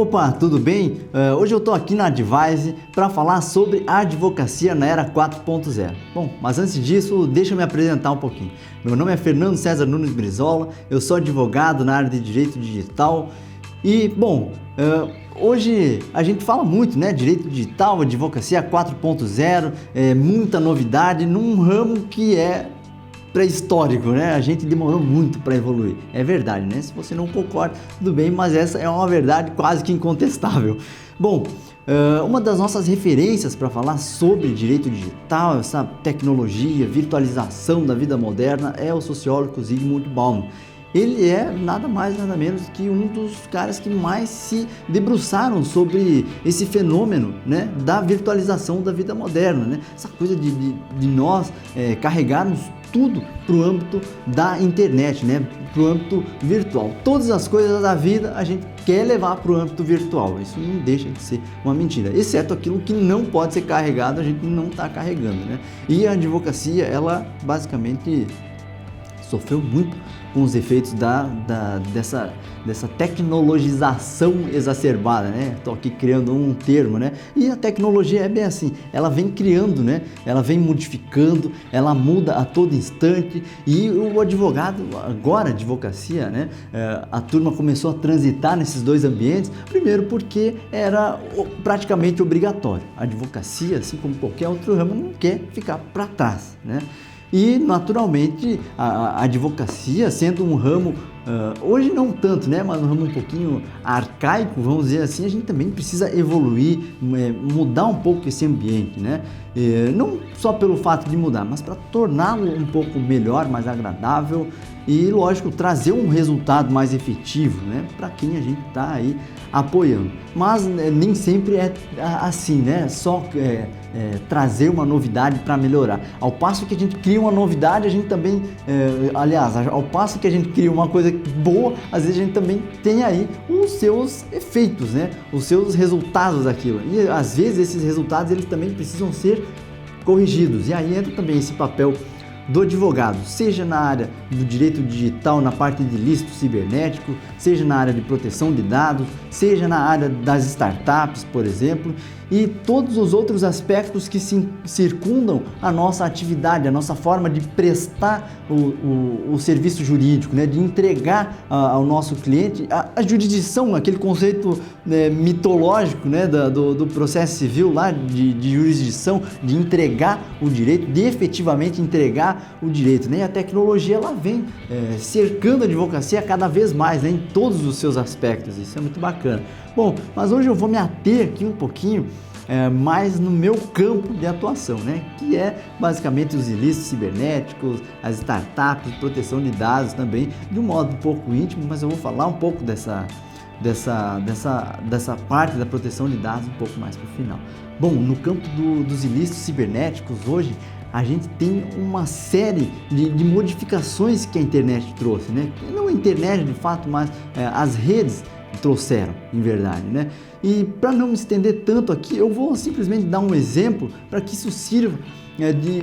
Opa, tudo bem? Hoje eu estou aqui na Advise para falar sobre a advocacia na era 4.0. Bom, mas antes disso, deixa eu me apresentar um pouquinho. Meu nome é Fernando César Nunes Brizola, eu sou advogado na área de Direito Digital e, bom, hoje a gente fala muito, né? Direito Digital, advocacia 4.0, muita novidade num ramo que é pré-histórico, né? A gente demorou muito para evoluir. É verdade, né? Se você não concorda, tudo bem, mas essa é uma verdade quase que incontestável. Bom, uma das nossas referências para falar sobre direito digital, essa tecnologia, virtualização da vida moderna, é o sociólogo Zygmunt Bauman. Ele é nada mais, nada menos que um dos caras que mais se debruçaram sobre esse fenômeno, né, da virtualização da vida moderna, né? Essa coisa de nós carregarmos tudo para o âmbito da internet, né? Para o âmbito virtual. Todas as coisas da vida a gente quer levar para o âmbito virtual. Isso não deixa de ser uma mentira, exceto aquilo que não pode ser carregado, a gente não está carregando, né? E a advocacia, ela basicamente sofreu muito com os efeitos dessa tecnologização exacerbada, né? Estou aqui criando um termo, né? E a tecnologia é bem assim, ela vem criando, né? Ela vem modificando, ela muda a todo instante e o advogado, agora a advocacia, né? A turma começou a transitar nesses dois ambientes, primeiro porque era praticamente obrigatório. A advocacia, assim como qualquer outro ramo, não quer ficar para trás, né? E, naturalmente, a advocacia, sendo um ramo, hoje não tanto, né, mas um ramo um pouquinho arcaico, vamos dizer assim, a gente também precisa evoluir, mudar um pouco esse ambiente, né? Não só pelo fato de mudar, mas para torná-lo um pouco melhor, mais agradável e, lógico, trazer um resultado mais efetivo, né, para quem a gente está aí apoiando. Mas nem sempre é assim, né? Só trazer uma novidade para melhorar. Ao passo que a gente cria uma novidade, a gente também, ao passo que a gente cria uma coisa boa, às vezes a gente também tem aí os seus efeitos, né? Os seus resultados daquilo. E às vezes esses resultados eles também precisam ser corrigidos. E aí entra também esse papel do advogado, seja na área do direito digital, na parte de ilícito cibernético, seja na área de proteção de dados, seja na área das startups, por exemplo, e todos os outros aspectos que circundam a nossa atividade, a nossa forma de prestar o serviço jurídico, né? De entregar ao nosso cliente a jurisdição, aquele conceito mitológico, né? do processo civil lá de jurisdição, de entregar o direito, de efetivamente entregar o direito, né? E a tecnologia ela vem cercando a advocacia cada vez mais, né? Em todos os seus aspectos, isso é muito bacana. Bom, mas hoje eu vou me ater aqui um pouquinho mais no meu campo de atuação, né? Que é basicamente os ilícitos cibernéticos, as startups, proteção de dados também, de um modo um pouco íntimo, mas eu vou falar um pouco dessa parte da proteção de dados um pouco mais para o final. Bom, no campo dos ilícitos cibernéticos hoje, a gente tem uma série de modificações que a internet trouxe, né? Não a internet de fato, mas as redes trouxeram, em verdade, né? E para não me estender tanto aqui, eu vou simplesmente dar um exemplo para que isso sirva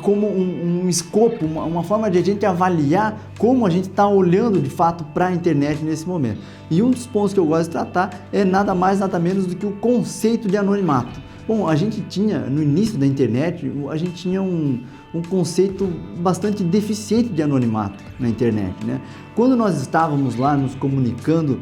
como um escopo, uma forma de a gente avaliar como a gente está olhando de fato para a internet nesse momento. E um dos pontos que eu gosto de tratar é nada mais, nada menos do que o conceito de anonimato. Bom, a gente tinha, no início da internet, a gente tinha um conceito bastante deficiente de anonimato na internet, né? Quando nós estávamos lá nos comunicando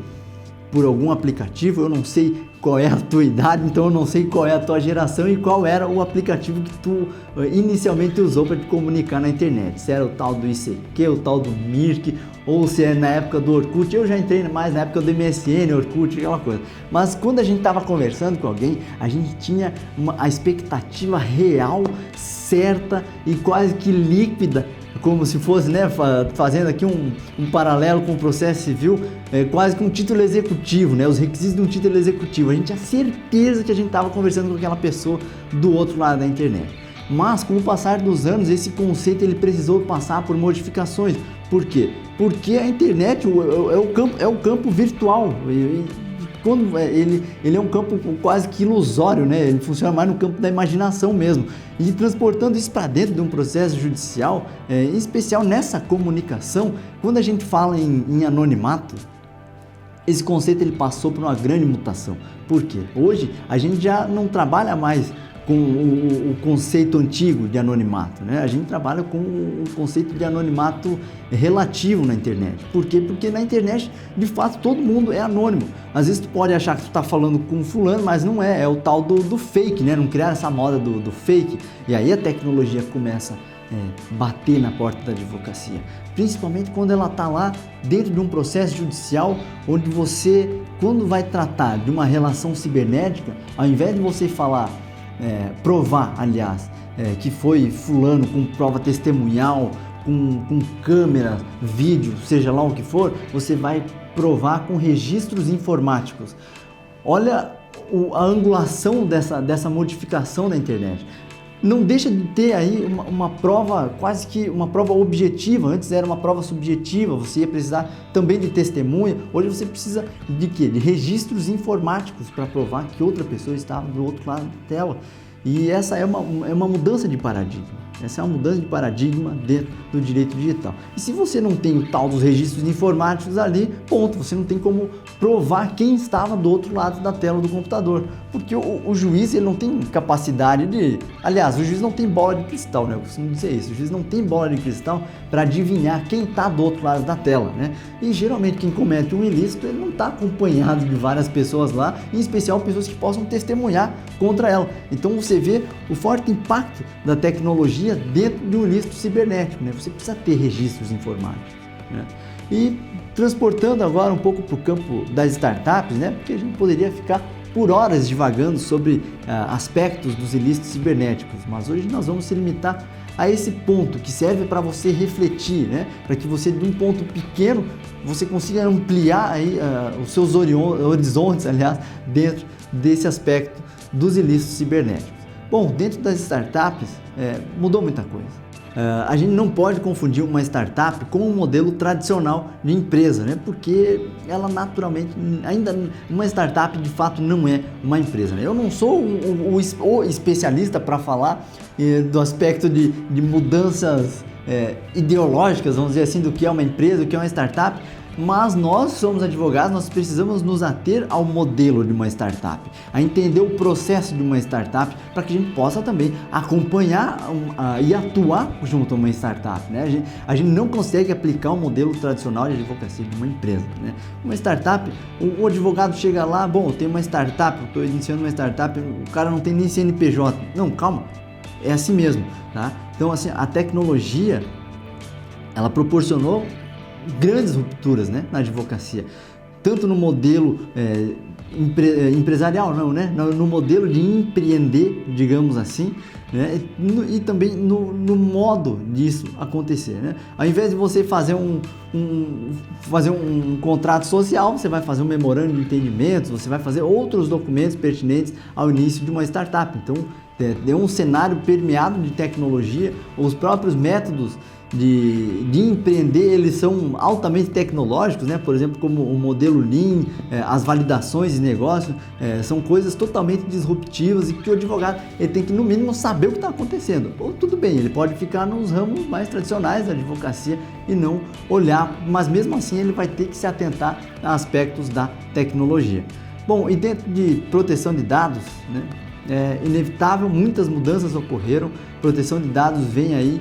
por algum aplicativo, eu não sei qual é a tua idade, então eu não sei qual é a tua geração e qual era o aplicativo que tu inicialmente usou para te comunicar na internet. Se era o tal do ICQ, o tal do Mirk, ou se é na época do Orkut. Eu já entrei mais na época do MSN, Orkut, aquela coisa. Mas quando a gente estava conversando com alguém, a gente tinha a expectativa real, certa e quase que líquida, como se fosse, né, fazendo aqui um paralelo com o processo civil, quase que um título executivo, né, os requisitos de um título executivo. A gente tinha certeza que a gente estava conversando com aquela pessoa do outro lado da internet. Mas com o passar dos anos, esse conceito ele precisou passar por modificações. Por quê? Porque a internet é o campo virtual. Quando ele é um campo quase que ilusório, né? Ele funciona mais no campo da imaginação mesmo. E transportando isso para dentro de um processo judicial, em especial nessa comunicação, quando a gente fala em anonimato, esse conceito ele passou por uma grande mutação. Por quê? Hoje a gente já não trabalha mais com o conceito antigo de anonimato, né? A gente trabalha com o conceito de anonimato relativo na internet. Por quê? Porque na internet, de fato, todo mundo é anônimo. Às vezes tu pode achar que tu tá falando com fulano, mas não é. É o tal do fake, né? Não criar essa moda do fake. E aí a tecnologia começa bater na porta da advocacia, principalmente quando ela está lá dentro de um processo judicial, onde você, quando vai tratar de uma relação cibernética, ao invés de você falar, provar, aliás, que foi fulano com prova testemunhal, com câmera, vídeo, seja lá o que for, você vai provar com registros informáticos. Olha a angulação dessa modificação da internet. Não deixa de ter aí uma prova, quase que uma prova objetiva. Antes era uma prova subjetiva, você ia precisar também de testemunha. Hoje você precisa de quê? De registros informáticos para provar que outra pessoa estava do outro lado da tela. E essa é uma mudança de paradigma. Essa é uma mudança de paradigma dentro do direito digital. E se você não tem o tal dos registros informáticos ali, ponto, você não tem como provar quem estava do outro lado da tela do computador. Porque o juiz ele não tem capacidade de... Aliás, o juiz não tem bola de cristal, né? Eu costumo dizer isso. O juiz não tem bola de cristal para adivinhar quem está do outro lado da tela, né? E geralmente quem comete um ilícito, ele não está acompanhado de várias pessoas lá, em especial pessoas que possam testemunhar contra ela. Então você vê o forte impacto da tecnologia dentro de um ilícito cibernético, né? Você precisa ter registros informáticos, né? E transportando agora um pouco para o campo das startups, né? Porque a gente poderia ficar por horas divagando sobre aspectos dos ilícitos cibernéticos, mas hoje nós vamos se limitar a esse ponto que serve para você refletir, né? Para que você, de um ponto pequeno, você consiga ampliar aí, os seus horizontes, aliás, dentro desse aspecto dos ilícitos cibernéticos. Bom, dentro das startups mudou muita coisa. A gente não pode confundir uma startup com um modelo tradicional de empresa, né? Porque ela naturalmente, ainda uma startup de fato não é uma empresa, né? Eu não sou o especialista para falar do aspecto de mudanças ideológicas, vamos dizer assim, do que é uma empresa, do que é uma startup. Mas nós somos advogados, nós precisamos nos ater ao modelo de uma startup, a entender o processo de uma startup, para que a gente possa também acompanhar e atuar junto a uma startup, né? A gente não consegue aplicar o modelo tradicional de advocacia de uma empresa, né? Uma startup, o advogado chega lá, bom, eu tenho uma startup, eu estou iniciando uma startup, o cara não tem nem CNPJ. Não, calma, é assim mesmo, tá? Então, assim, a tecnologia, ela proporcionou grandes rupturas, né, na advocacia, tanto no modelo empresarial, não, né, no modelo de empreender, digamos assim, né, e também no modo disso acontecer, né? Ao invés de você fazer um contrato social, você vai fazer um memorando de entendimento, você vai fazer outros documentos pertinentes ao início de uma startup. Então, é um cenário permeado de tecnologia, os próprios métodos de empreender, eles são altamente tecnológicos, né? Por exemplo, como o modelo Lean, as validações de negócio, são coisas totalmente disruptivas e que o advogado ele tem que, no mínimo, saber o que está acontecendo. Ou tudo bem, ele pode ficar nos ramos mais tradicionais da advocacia e não olhar, mas mesmo assim ele vai ter que se atentar a aspectos da tecnologia. Bom, e dentro de proteção de dados, né? É inevitável, muitas mudanças ocorreram. Proteção de dados vem aí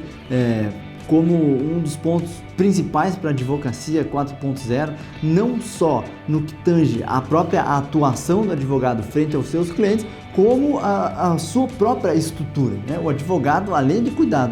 como um dos pontos principais para a advocacia 4.0, não só no que tange a própria atuação do advogado frente aos seus clientes, como a sua própria estrutura, né? O advogado, além de cuidar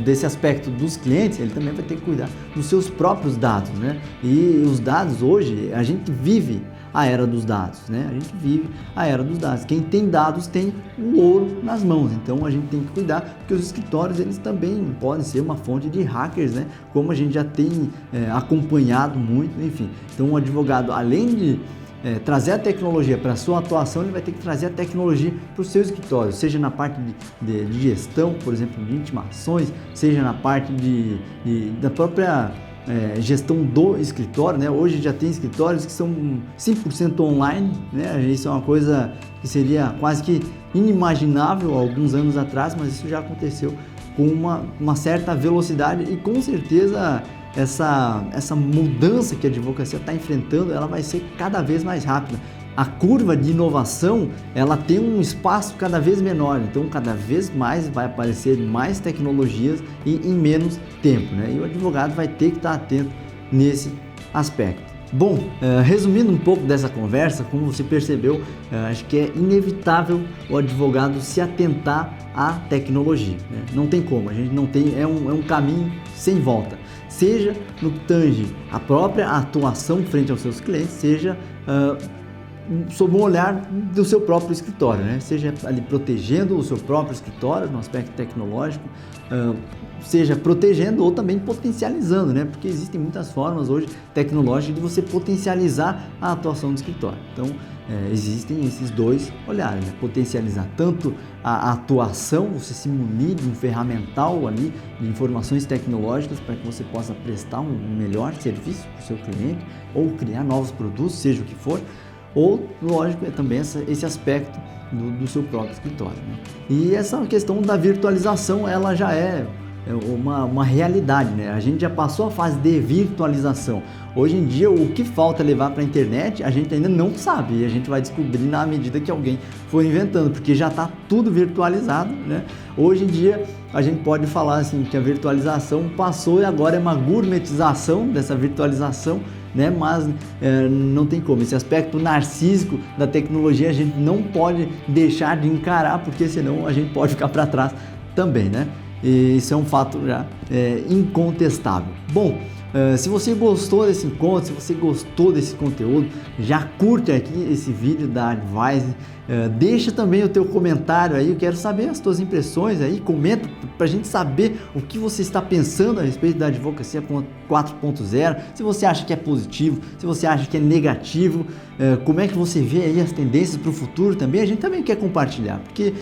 desse aspecto dos clientes, ele também vai ter que cuidar dos seus próprios dados, né? E os dados hoje, a gente vive a era dos dados, né? A gente vive a era dos dados. Quem tem dados tem o ouro nas mãos, então a gente tem que cuidar, porque os escritórios eles também podem ser uma fonte de hackers, né? Como a gente já tem acompanhado muito, enfim. Então o advogado, além de trazer a tecnologia para a sua atuação, ele vai ter que trazer a tecnologia para o seu escritório, seja na parte de gestão, por exemplo, de intimações, seja na parte da própria gestão do escritório, né? Hoje já tem escritórios que são 100% online, né? Isso é uma coisa que seria quase que inimaginável há alguns anos atrás, mas isso já aconteceu com uma certa velocidade e com certeza essa mudança que a advocacia está enfrentando, ela vai ser cada vez mais rápida. A curva de inovação, ela tem um espaço cada vez menor, então cada vez mais vai aparecer mais tecnologias e em menos tempo, né? E o advogado vai ter que estar atento nesse aspecto. Bom, resumindo um pouco dessa conversa, como você percebeu, acho que é inevitável o advogado se atentar à tecnologia, né? Não tem como, a gente não tem, é um caminho sem volta, seja no que tange a própria atuação frente aos seus clientes, seja sob um olhar do seu próprio escritório, né? Seja ali protegendo o seu próprio escritório no aspecto tecnológico, seja protegendo ou também potencializando, né? Porque existem muitas formas hoje tecnológicas de você potencializar a atuação do escritório. Então, existem esses dois olhares, né? Potencializar tanto a atuação, você se munir de um ferramental ali de informações tecnológicas para que você possa prestar um melhor serviço para o seu cliente ou criar novos produtos, seja o que for. Ou, lógico, é também esse aspecto do seu próprio escritório, né? E essa questão da virtualização, ela já é uma realidade, né? A gente já passou a fase de virtualização. Hoje em dia, o que falta levar para a internet, a gente ainda não sabe. E a gente vai descobrir na medida que alguém for inventando, porque já está tudo virtualizado, né? Hoje em dia, a gente pode falar assim que a virtualização passou e agora é uma gourmetização dessa virtualização, né? Mas não tem como. Esse aspecto narcísico da tecnologia a gente não pode deixar de encarar, porque senão a gente pode ficar para trás também, né? E isso é um fato já incontestável. Bom, se você gostou desse encontro, se você gostou desse conteúdo, já curte aqui esse vídeo da Advise, deixa também o teu comentário aí, eu quero saber as tuas impressões aí, comenta pra gente saber o que você está pensando a respeito da advocacia 4.0, se você acha que é positivo, se você acha que é negativo, como é que você vê aí as tendências para o futuro também, a gente também quer compartilhar, porque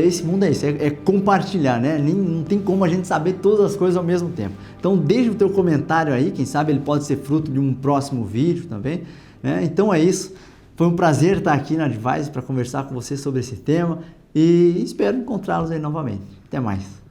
esse mundo é isso, é compartilhar, né? Não tem como a gente saber todas as coisas ao mesmo tempo. Então deixa o teu comentário aí, quem sabe ele pode ser fruto de um próximo vídeo também, né? Então é isso. Foi um prazer estar aqui na Advise para conversar com você sobre esse tema e espero encontrá-los aí novamente. Até mais.